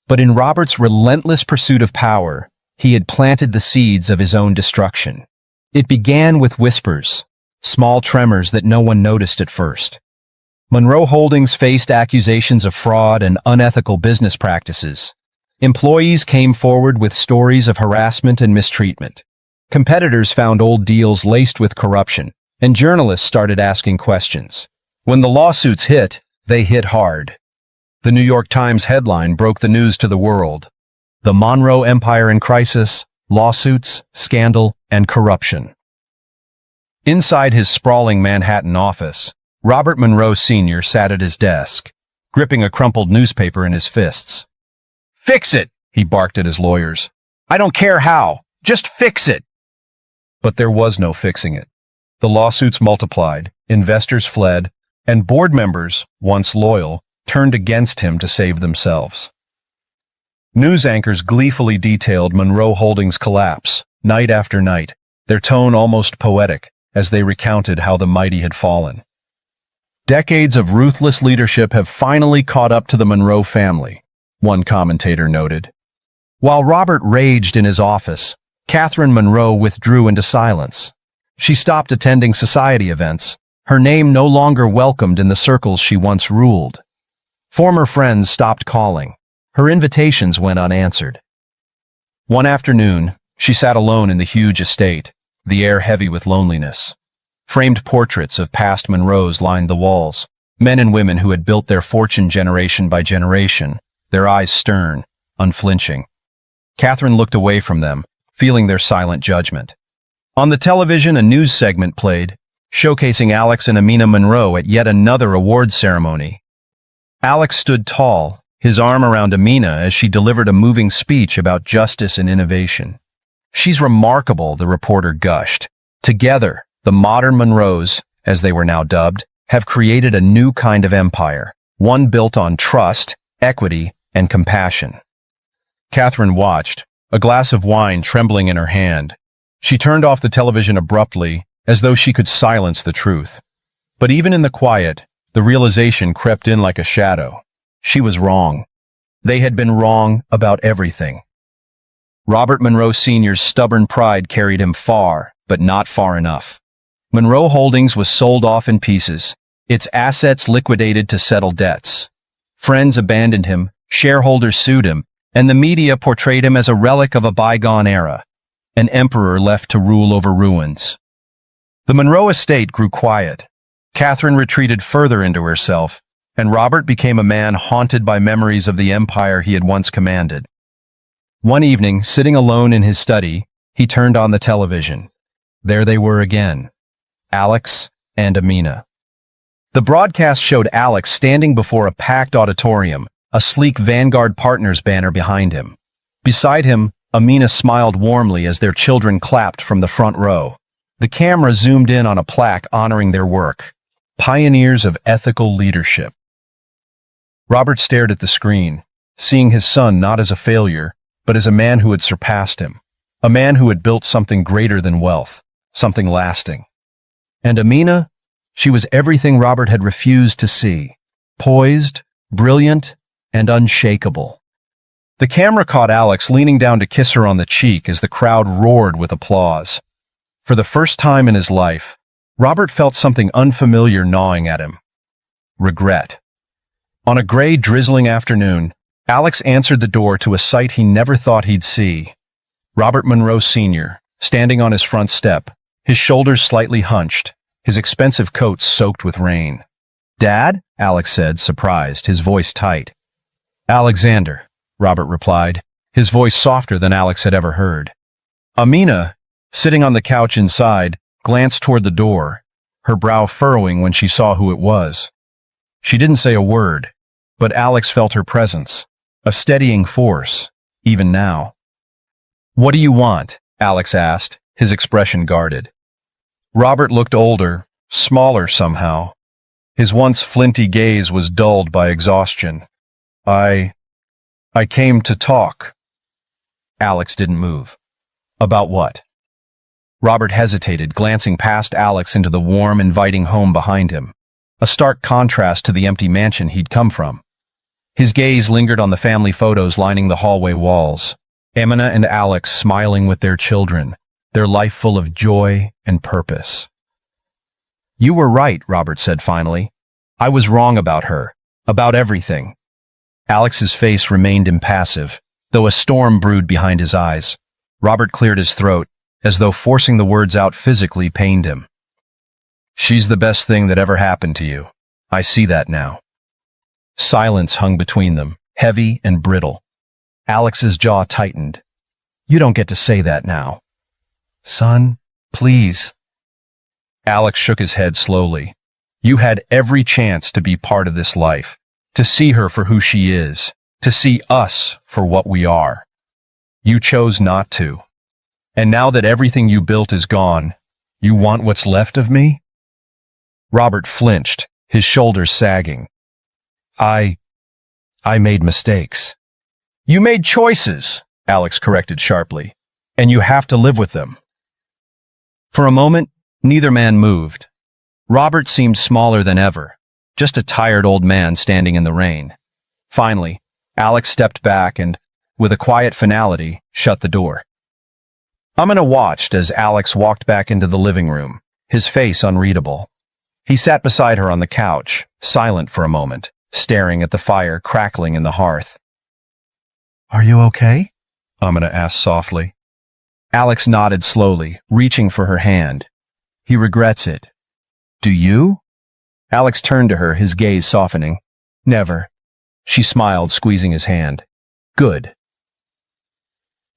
But in Robert's relentless pursuit of power, he had planted the seeds of his own destruction. It began with whispers, small tremors that no one noticed at first. Monroe Holdings faced accusations of fraud and unethical business practices. Employees came forward with stories of harassment and mistreatment. Competitors found old deals laced with corruption, and journalists started asking questions. When the lawsuits hit, they hit hard. The New York Times headline broke the news to the world. "The Monroe Empire in Crisis, Lawsuits, Scandal, and Corruption." Inside his sprawling Manhattan office, Robert Monroe Sr. sat at his desk, gripping a crumpled newspaper in his fists. "Fix it!" he barked at his lawyers. "I don't care how. Just fix it!" But there was no fixing it. The lawsuits multiplied, investors fled, and board members, once loyal, turned against him to save themselves. News anchors gleefully detailed Monroe Holdings' collapse, night after night, their tone almost poetic, as they recounted how the mighty had fallen. "Decades of ruthless leadership have finally caught up to the Monroe family," one commentator noted. While Robert raged in his office, Catherine Monroe withdrew into silence. She stopped attending society events, her name no longer welcomed in the circles she once ruled. Former friends stopped calling. Her invitations went unanswered. One afternoon, she sat alone in the huge estate, the air heavy with loneliness. Framed portraits of past Monroes lined the walls, men and women who had built their fortune generation by generation, their eyes stern, unflinching. Catherine looked away from them, feeling their silent judgment. On the television, a news segment played, showcasing Alex and Amina Monroe at yet another awards ceremony. Alex stood tall, his arm around Amina as she delivered a moving speech about justice and innovation. "She's remarkable," the reporter gushed. "Together, the modern Monroes, as they were now dubbed, have created a new kind of empire, one built on trust, equity, and compassion." Catherine watched, a glass of wine trembling in her hand. She turned off the television abruptly, as though she could silence the truth. But even in the quiet, the realization crept in like a shadow. She was wrong. They had been wrong about everything. Robert Monroe Sr.'s stubborn pride carried him far, but not far enough. Monroe Holdings was sold off in pieces, its assets liquidated to settle debts. Friends abandoned him, shareholders sued him, and the media portrayed him as a relic of a bygone era, an emperor left to rule over ruins. The Monroe estate grew quiet. Catherine retreated further into herself, and Robert became a man haunted by memories of the empire he had once commanded. One evening, sitting alone in his study, he turned on the television. There they were again, Alex and Amina. The broadcast showed Alex standing before a packed auditorium, a sleek Vanguard Partners banner behind him. Beside him, Amina smiled warmly as their children clapped from the front row. The camera zoomed in on a plaque honoring their work. Pioneers of ethical leadership. Robert stared at the screen, seeing his son not as a failure, but as a man who had surpassed him. A man who had built something greater than wealth, something lasting. And Amina? She was everything Robert had refused to see. Poised, brilliant, and unshakable. The camera caught Alex leaning down to kiss her on the cheek as the crowd roared with applause. For the first time in his life, Robert felt something unfamiliar gnawing at him. Regret. On a gray, drizzling afternoon, Alex answered the door to a sight he never thought he'd see. Robert Monroe Sr., standing on his front step, his shoulders slightly hunched, his expensive coat soaked with rain. "Dad?" Alex said, surprised, his voice tight. "Alexander," Robert replied, his voice softer than Alex had ever heard. Amina, sitting on the couch inside, glanced toward the door, her brow furrowing when she saw who it was. She didn't say a word, but Alex felt her presence, a steadying force, even now. "What do you want?" Alex asked, his expression guarded. Robert looked older, smaller somehow. His once flinty gaze was dulled by exhaustion. I came to talk." Alex didn't move. "About what?" Robert hesitated, glancing past Alex into the warm, inviting home behind him, a stark contrast to the empty mansion he'd come from. His gaze lingered on the family photos lining the hallway walls. Amina and Alex smiling with their children, their life full of joy and purpose. "You were right," Robert said finally. "I was wrong about her, about everything." Alex's face remained impassive, though a storm brewed behind his eyes. Robert cleared his throat, as though forcing the words out physically pained him. "She's the best thing that ever happened to you. I see that now." Silence hung between them, heavy and brittle. Alex's jaw tightened. "You don't get to say that now." "Son, please." Alex shook his head slowly. "You had every chance to be part of this life, to see her for who she is, to see us for what we are. You chose not to. And now that everything you built is gone, you want what's left of me?" Robert flinched, his shoulders sagging. I made mistakes." "You made choices," Alex corrected sharply, "and you have to live with them." For a moment, neither man moved. Robert seemed smaller than ever, just a tired old man standing in the rain. Finally, Alex stepped back and, with a quiet finality, shut the door. Amina watched as Alex walked back into the living room, his face unreadable. He sat beside her on the couch, silent for a moment, staring at the fire crackling in the hearth. "Are you okay?" Amina asked softly. Alex nodded slowly, reaching for her hand. "He regrets it." "Do you?" Alex turned to her, his gaze softening. "Never." She smiled, squeezing his hand. "Good."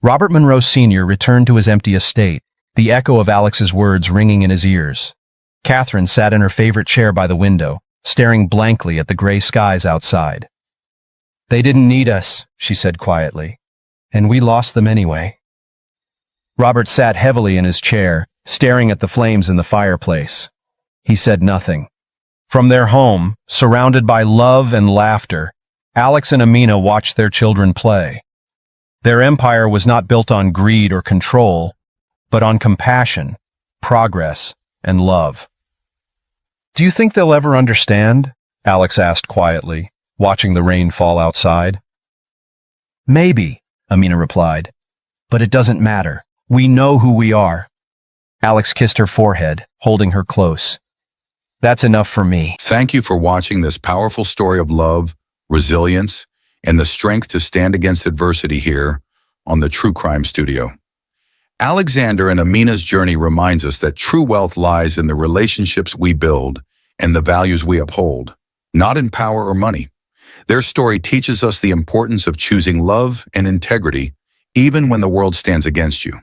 Robert Monroe Sr. returned to his empty estate, the echo of Alex's words ringing in his ears. Catherine sat in her favorite chair by the window, staring blankly at the gray skies outside. "They didn't need us," she said quietly, "and we lost them anyway." Robert sat heavily in his chair, staring at the flames in the fireplace. He said nothing. From their home, surrounded by love and laughter, Alex and Amina watched their children play. Their empire was not built on greed or control, but on compassion, progress, and love. "Do you think they'll ever understand?" Alex asked quietly, watching the rain fall outside. "Maybe," Amina replied, "but it doesn't matter. We know who we are." Alex kissed her forehead, holding her close. "That's enough for me." Thank you for watching this powerful story of love, resilience, and the strength to stand against adversity here on the True Crime Studio. Alexander and Amina's journey reminds us that true wealth lies in the relationships we build and the values we uphold, not in power or money. Their story teaches us the importance of choosing love and integrity, even when the world stands against you.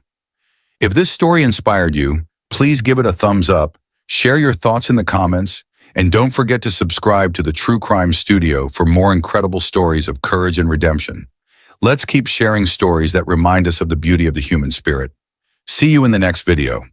If this story inspired you, please give it a thumbs up, share your thoughts in the comments, And don't forget to subscribe to the True Crime Studio for more incredible stories of courage and redemption. Let's keep sharing stories that remind us of the beauty of the human spirit. See you in the next video.